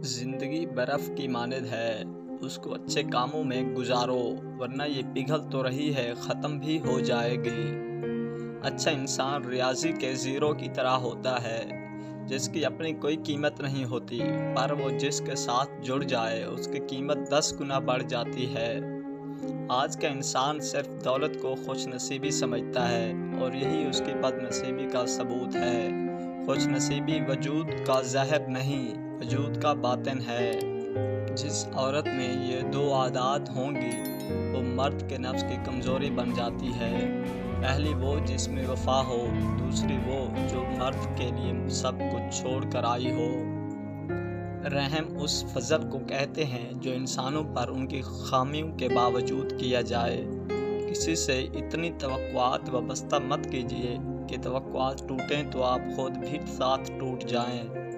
जिंदगी बर्फ की मानद है, उसको अच्छे कामों में गुजारो, वरना ये पिघल तो रही है, खत्म भी हो जाएगी। अच्छा इंसान रियाजी के जीरो की तरह होता है, जिसकी अपनी कोई कीमत नहीं होती, पर वो जिसके साथ जुड़ जाए उसकी कीमत 10 गुना बढ़ जाती है। आज का इंसान सिर्फ दौलत को खुशनसीबी समझता है और यही उसकी बदनसीबी का सबूत है। खुशनसीबी वजूद का ज़हर नहीं, वजूद का बातिन है। जिस औरत में ये दो आदात होंगी, वो मर्द के नफ्स की कमज़ोरी बन जाती है। पहली वो जिसमें वफा हो, दूसरी वो जो मर्द के लिए सब कुछ छोड़ कर आई हो। रहम उस फजल को कहते हैं जो इंसानों पर उनकी खामियों के बावजूद किया जाए। किसी से इतनी तवक्कुआत वाबस्ता मत कीजिए कि तवक्कुआत टूटें तो आप खुद भी साथ टूट जाएं।